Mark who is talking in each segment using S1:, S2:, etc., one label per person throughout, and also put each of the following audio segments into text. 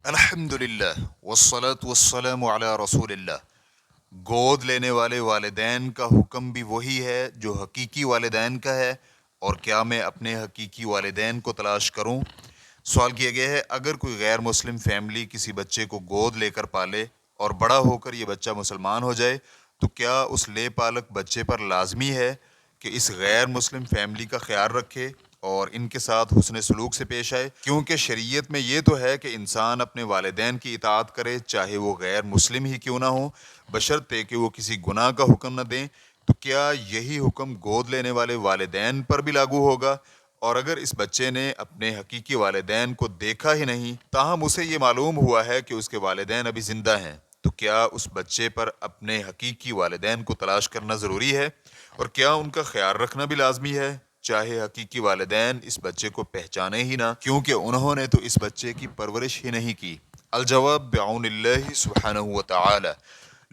S1: الحمدللہ والصلاة والسلام علی رسول اللہ۔ گود لینے والے والدین کا حکم بھی وہی ہے جو حقیقی والدین کا ہے، اور کیا میں اپنے حقیقی والدین کو تلاش کروں؟ سوال کیا گیا ہے، اگر کوئی غیر مسلم فیملی کسی بچے کو گود لے کر پالے اور بڑا ہو کر یہ بچہ مسلمان ہو جائے تو کیا اس لے پالک بچے پر لازمی ہے کہ اس غیر مسلم فیملی کا خیال رکھے اور ان کے ساتھ حسن سلوک سے پیش آئے؟ کیونکہ شریعت میں یہ تو ہے کہ انسان اپنے والدین کی اطاعت کرے، چاہے وہ غیر مسلم ہی کیوں نہ ہوں، بشرطے کہ وہ کسی گناہ کا حکم نہ دیں۔ تو کیا یہی حکم گود لینے والے والدین پر بھی لاگو ہوگا؟ اور اگر اس بچے نے اپنے حقیقی والدین کو دیکھا ہی نہیں، تاہم اسے یہ معلوم ہوا ہے کہ اس کے والدین ابھی زندہ ہیں، تو کیا اس بچے پر اپنے حقیقی والدین کو تلاش کرنا ضروری ہے؟ اور کیا ان کا خیال رکھنا بھی لازمی ہے، چاہے حقیقی والدین اس بچے کو پہچانے ہی نہ، کیونکہ انہوں نے تو اس بچے کی پرورش ہی نہیں کی؟ الجواب بعون اللہ سبحانہ وتعالی۔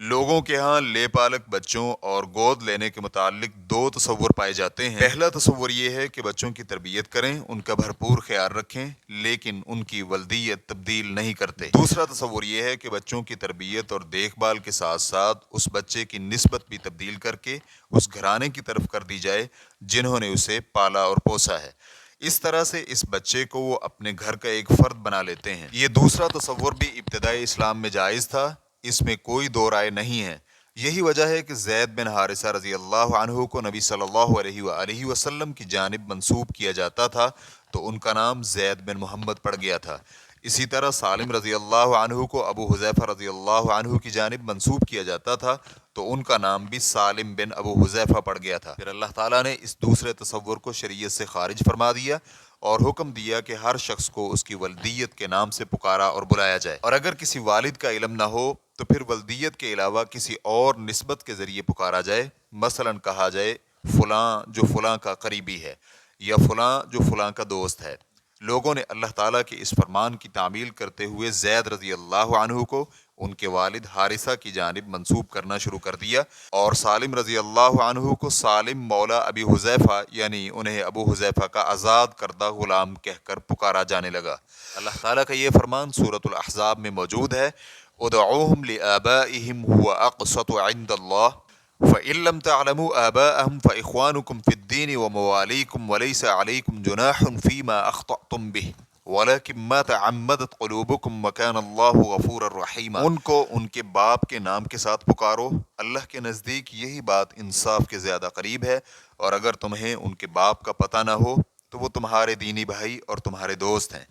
S1: لوگوں کے ہاں لے پالک بچوں اور گود لینے کے متعلق دو تصور پائے جاتے ہیں۔ پہلا تصور یہ ہے کہ بچوں کی تربیت کریں، ان کا بھرپور خیال رکھیں، لیکن ان کی ولدیت تبدیل نہیں کرتے۔ دوسرا تصور یہ ہے کہ بچوں کی تربیت اور دیکھ بھال کے ساتھ ساتھ اس بچے کی نسبت بھی تبدیل کر کے اس گھرانے کی طرف کر دی جائے جنہوں نے اسے پالا اور پوسا ہے۔ اس طرح سے اس بچے کو وہ اپنے گھر کا ایک فرد بنا لیتے ہیں۔ یہ دوسرا تصور بھی ابتدائی اسلام میں جائز تھا، اس میں کوئی دو رائے نہیں ہے۔ یہی وجہ ہے کہ زید بن حارثہ رضی اللہ عنہ کو نبی صلی اللہ علیہ وآلہ وسلم کی جانب منسوب کیا جاتا تھا تو ان کا نام زید بن محمد پڑ گیا تھا۔ اسی طرح سالم رضی اللہ عنہ کو ابو حذیفہ رضی اللہ عنہ کی جانب منسوب کیا جاتا تھا تو ان کا نام بھی سالم بن ابو حذیفہ پڑ گیا تھا۔ پھر اللہ تعالیٰ نے اس دوسرے تصور کو شریعت سے خارج فرما دیا اور حکم دیا کہ ہر شخص کو اس کی ولدیت کے نام سے پکارا اور بلایا جائے، اور اگر کسی والد کا علم نہ ہو تو پھر ولدیت کے علاوہ کسی اور نسبت کے ذریعے پکارا جائے۔ مثلا کہا جائے فلاں جو فلاں کا قریبی ہے، یا فلاں جو فلاں کا دوست ہے۔ لوگوں نے اللہ تعالیٰ کے اس فرمان کی تعمیل کرتے ہوئے زید رضی اللہ عنہ کو ان کے والد حارثہ کی جانب منسوب کرنا شروع کر دیا، اور سالم رضی اللہ عنہ کو سالم مولا ابی حذیفہ، یعنی انہیں ابو حذیفہ کا آزاد کردہ غلام کہہ کر پکارا جانے لگا۔ اللہ تعالیٰ کا یہ فرمان سورۃ الاحزاب میں موجود ہے، ادعوہم لآبائہم هو اقسط عند اللہ فَإِن لَّمْ تَعْلَمُوا آبَاءَهُمْ فَإِخْوَانُكُمْ فِي الدِّينِ وَمَوَالِيكُمْ وَلَيْسَ عَلَيْكُمْ جُنَاحٌ فِيمَا أَخْطَأْتُمْ بِهِ وَلَكِن مَّا تَعَمَّدَتْ قُلُوبُكُمْ وَكَانَ اللَّهُ غَفُورًا رَّحِيمًا۔ ان کو ان کے باپ کے نام کے ساتھ پکارو، اللہ کے نزدیک یہی بات انصاف کے زیادہ قریب ہے، اور اگر تمہیں ان کے باپ کا پتہ نہ ہو تو وہ تمہارے دینی بھائی اور تمہارے دوست ہیں،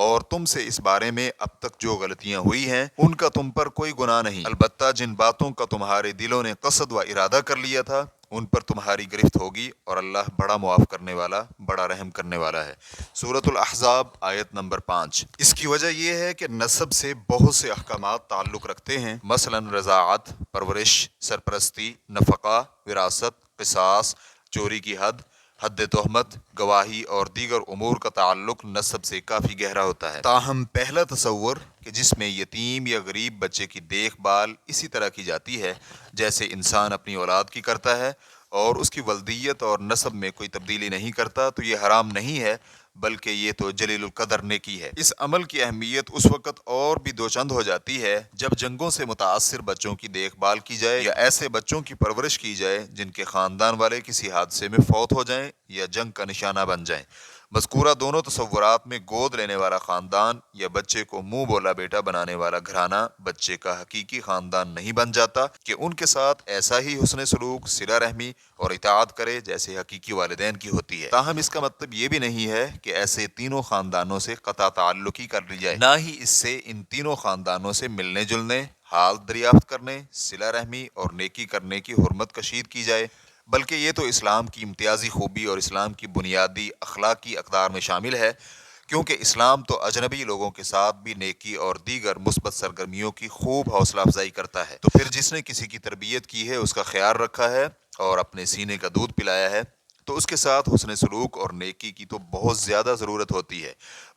S1: اور تم سے اس بارے میں اب تک جو غلطیاں ہوئی ہیں ان کا تم پر کوئی گناہ نہیں، البتہ جن باتوں کا تمہارے دلوں نے قصد و ارادہ کر لیا تھا ان پر تمہاری گرفت ہوگی، اور اللہ بڑا معاف کرنے والا، بڑا رحم کرنے والا ہے۔ سورۃ الاحزاب آیت نمبر 5۔ اس کی وجہ یہ ہے کہ نسب سے بہت سے احکامات تعلق رکھتے ہیں، مثلا رضاعت، پرورش، سرپرستی، نفقہ، وراثت، قصاص، چوری کی حد، حد تہمت، گواہی اور دیگر امور کا تعلق نسب سے کافی گہرا ہوتا ہے۔ تاہم پہلا تصور کہ جس میں یتیم یا غریب بچے کی دیکھ بھال اسی طرح کی جاتی ہے جیسے انسان اپنی اولاد کی کرتا ہے، اور اس کی ولدیت اور نسب میں کوئی تبدیلی نہیں کرتا، تو یہ حرام نہیں ہے بلکہ یہ تو جلیل القدر نیکی ہے۔ اس عمل کی اہمیت اس وقت اور بھی دوچند ہو جاتی ہے جب جنگوں سے متاثر بچوں کی دیکھ بھال کی جائے یا ایسے بچوں کی پرورش کی جائے جن کے خاندان والے کسی حادثے میں فوت ہو جائیں یا جنگ کا نشانہ بن جائیں۔ مذکورہ دونوں تصورات میں گود لینے والا خاندان یا بچے کو منہ بولا بیٹا بنانے والا گھرانہ بچے کا حقیقی خاندان نہیں بن جاتا کہ ان کے ساتھ ایسا ہی حسن سلوک، صلہ رحمی اور اطاعت کرے جیسے حقیقی والدین کی ہوتی ہے۔ تاہم اس کا مطلب یہ بھی نہیں ہے کہ ایسے تینوں خاندانوں سے قطع تعلقی کر لی جائے، نہ ہی اس سے ان تینوں خاندانوں سے ملنے جلنے، حال دریافت کرنے، صلہ رحمی اور نیکی کرنے کی حرمت کشید کی جائے، بلکہ یہ تو اسلام کی امتیازی خوبی اور اسلام کی بنیادی اخلاقی اقدار میں شامل ہے، کیونکہ اسلام تو اجنبی لوگوں کے ساتھ بھی نیکی اور دیگر مثبت سرگرمیوں کی خوب حوصلہ افزائی کرتا ہے۔ تو پھر جس نے کسی کی تربیت کی ہے، اس کا خیال رکھا ہے اور اپنے سینے کا دودھ پلایا ہے، تو اس کے ساتھ حسن سلوک اور نیکی کی تو بہت زیادہ ضرورت ہوتی ہے،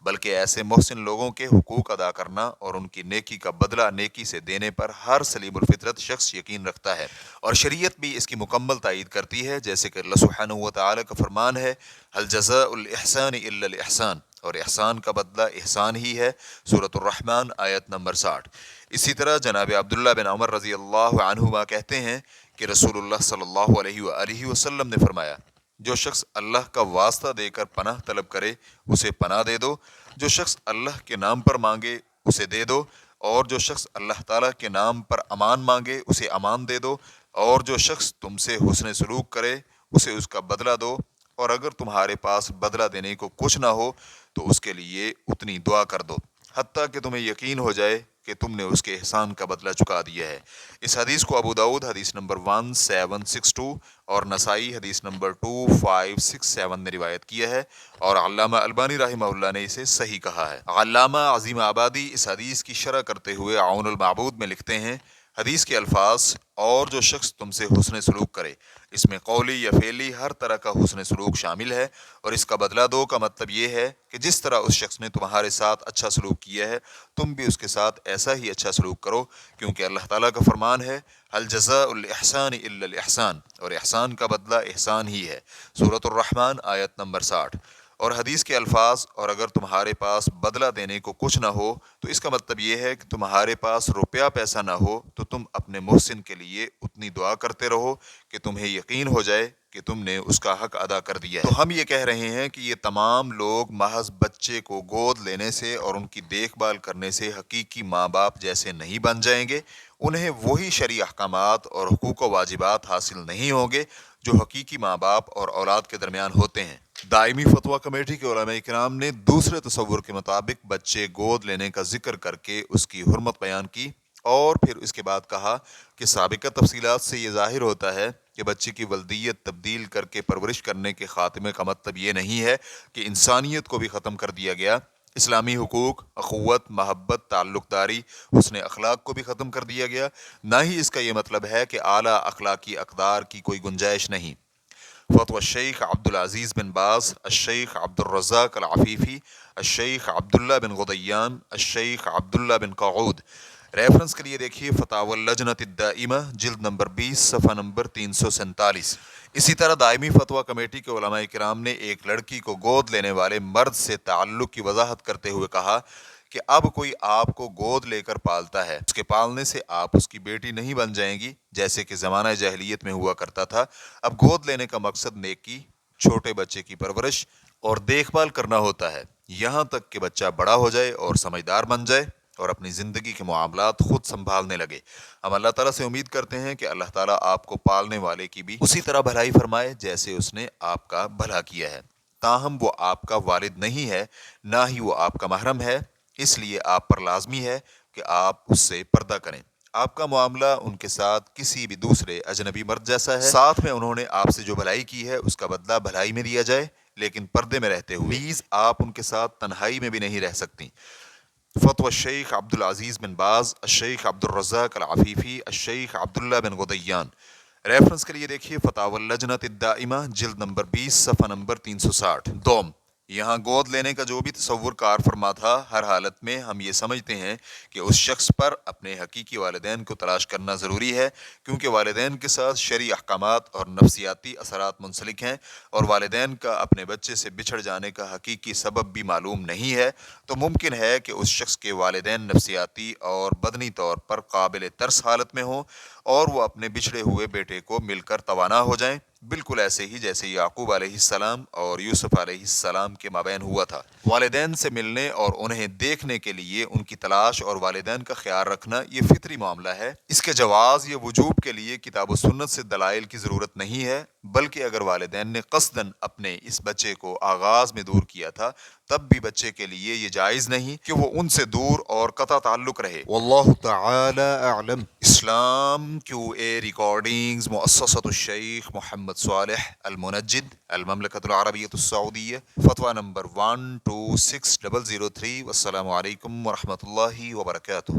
S1: بلکہ ایسے محسن لوگوں کے حقوق ادا کرنا اور ان کی نیکی کا بدلہ نیکی سے دینے پر ہر سلیم الفطرت شخص یقین رکھتا ہے، اور شریعت بھی اس کی مکمل تائید کرتی ہے، جیسے کہ اللہ سبحانہ و تعالیٰ کا فرمان ہے، هل جزاء الاحسان الا الاحسان، اور احسان کا بدلہ احسان ہی ہے، سورۃ الرحمن آیت نمبر 60۔ اسی طرح جناب عبداللہ بن عمر رضی اللہ عنہما کہتے ہیں کہ رسول اللہ صلی اللہ علیہ وآلہ وسلم نے فرمایا، جو شخص اللہ کا واسطہ دے کر پناہ طلب کرے اسے پناہ دے دو، جو شخص اللہ کے نام پر مانگے اسے دے دو، اور جو شخص اللہ تعالیٰ کے نام پر امان مانگے اسے امان دے دو، اور جو شخص تم سے حسن سلوک کرے اسے اس کا بدلہ دو، اور اگر تمہارے پاس بدلہ دینے کو کچھ نہ ہو تو اس کے لیے اتنی دعا کر دو حتیٰ کہ تمہیں یقین ہو جائے کہ تم نے اس کے احسان کا بدلہ چکا دیا ہے۔ اس حدیث کو ابو داؤد حدیث نمبر 1762 اور نسائی حدیث نمبر 2567 نے روایت کیا ہے، اور علامہ البانی رحمہ اللہ نے اسے صحیح کہا ہے۔ علامہ عظیم آبادی اس حدیث کی شرح کرتے ہوئے عون المعبود میں لکھتے ہیں، حدیث کے الفاظ اور جو شخص تم سے حسن سلوک کرے، اس میں قولی یا فعلی ہر طرح کا حسن سلوک شامل ہے، اور اس کا بدلہ دو کا مطلب یہ ہے کہ جس طرح اس شخص نے تمہارے ساتھ اچھا سلوک کیا ہے تم بھی اس کے ساتھ ایسا ہی اچھا سلوک کرو، کیونکہ اللہ تعالیٰ کا فرمان ہے هل جزاء الاحسان الا الاحسان، اور احسان کا بدلہ احسان ہی ہے، سورۃ الرحمن آیت نمبر 60۔ اور حدیث کے الفاظ اور اگر تمہارے پاس بدلہ دینے کو کچھ نہ ہو تو اس کا مطلب یہ ہے کہ تمہارے پاس روپیہ پیسہ نہ ہو تو تم اپنے محسن کے لیے اتنی دعا کرتے رہو کہ تمہیں یقین ہو جائے کہ تم نے اس کا حق ادا کر دیا ہے۔ تو ہم یہ کہہ رہے ہیں کہ یہ تمام لوگ محض بچے کو گود لینے سے اور ان کی دیکھ بھال کرنے سے حقیقی ماں باپ جیسے نہیں بن جائیں گے، انہیں وہی شرعی احکامات اور حقوق و واجبات حاصل نہیں ہوں گے جو حقیقی ماں باپ اور اولاد کے درمیان ہوتے ہیں۔ دائمی فتویٰ کمیٹی کے علماء کرام نے دوسرے تصور کے مطابق بچے گود لینے کا ذکر کر کے اس کی حرمت بیان کی، اور پھر اس کے بعد کہا کہ سابقہ تفصیلات سے یہ ظاہر ہوتا ہے کہ بچے کی ولدیت تبدیل کر کے پرورش کرنے کے خاتمے کا مطلب یہ نہیں ہے کہ انسانیت کو بھی ختم کر دیا گیا، اسلامی حقوق، اخوت، محبت، تعلق داری، حسن اخلاق کو بھی ختم کر دیا گیا، نہ ہی اس کا یہ مطلب ہے کہ اعلیٰ اخلاقی اقدار کی کوئی گنجائش نہیں۔ فتوى الشیخ عبدالعزیز بن باز، الشیخ عبدالرزاق العفیفی، الشیخ عبداللہ بن غدیان، الشیخ عبداللہ بن قعود۔ ریفرنس کے لیے دیکھیے فتاوی اللجنۃ الدائمہ جلد نمبر 20 صفحہ نمبر 347۔ اسی طرح دائمی فتویٰ کمیٹی کے علماء کرام نے ایک لڑکی کو گود لینے والے مرد سے تعلق کی وضاحت کرتے ہوئے کہا کہ اب کوئی آپ کو گود لے کر پالتا ہے، اس کے پالنے سے آپ اس کی بیٹی نہیں بن جائیں گی جیسے کہ زمانہ جاہلیت میں ہوا کرتا تھا۔ اب گود لینے کا مقصد نیکی، چھوٹے بچے کی پرورش اور دیکھ بھال کرنا ہوتا ہے، یہاں تک کہ بچہ بڑا ہو جائے اور سمجھدار بن جائے اور اپنی زندگی کے معاملات خود سنبھالنے لگے۔ ہم اللہ تعالیٰ سے امید کرتے ہیں کہ اللہ تعالیٰ آپ کو پالنے والے کی بھی اسی طرح بھلائی فرمائے جیسے اس نے آپ کا بھلا کیا ہے۔ تاہم وہ آپ کا والد نہیں ہے، نہ ہی وہ آپ کا محرم ہے، اس لیے آپ پر لازمی ہے کہ آپ اس سے پردہ کریں۔ آپ کا معاملہ ان کے ساتھ کسی بھی دوسرے اجنبی مرد جیسا ہے، ساتھ میں انہوں نے آپ سے جو بھلائی کی ہے اس کا بدلہ بھلائی میں دیا جائے، لیکن پردے میں رہتے ہوئے۔ نیز آپ ان کے ساتھ تنہائی میں بھی نہیں رہ سکتی۔ فتوى الشیخ عبدالعزیز بن باز، الشیخ عبدالرزاق العفیفی، الشیخ عبداللہ بن غدیان۔ ریفرنس کے لیے دیکھیے فتاوی اللجنۃ الدائمہ جلد نمبر 20 صفحہ نمبر 360۔ دوم، یہاں گود لینے کا جو بھی تصور کار فرما تھا، ہر حالت میں ہم یہ سمجھتے ہیں کہ اس شخص پر اپنے حقیقی والدین کو تلاش کرنا ضروری ہے، کیونکہ والدین کے ساتھ شرعی احکامات اور نفسیاتی اثرات منسلک ہیں، اور والدین کا اپنے بچے سے بچھڑ جانے کا حقیقی سبب بھی معلوم نہیں ہے، تو ممکن ہے کہ اس شخص کے والدین نفسیاتی اور بدنی طور پر قابل ترس حالت میں ہوں اور وہ اپنے بچھڑے ہوئے بیٹے کو مل کر توانا ہو جائیں، بالکل ایسے ہی جیسے یعقوب علیہ السلام اور یوسف علیہ السلام کے مابین ہوا تھا۔ والدین سے ملنے اور انہیں دیکھنے کے لیے ان کی تلاش اور والدین کا خیال رکھنا یہ فطری معاملہ ہے، اس کے جواز یا وجوب کے لیے کتاب و سنت سے دلائل کی ضرورت نہیں ہے، بلکہ اگر والدین نے قصداً اپنے اس بچے کو آغاز میں دور کیا تھا تب بھی بچے کے لیے یہ جائز نہیں کہ وہ ان سے دور اور قطع تعلق رہے۔ واللہ تعالی اعلم۔ اسلام کیو اے ریکارڈنگز، مؤسسۃ الشیخ محمد صالح المنجد، المملکۃ العربیۃ السعودیہ، فتویٰ نمبر 126003۔ والسلام علیکم ورحمۃ اللہ وبرکاتہ۔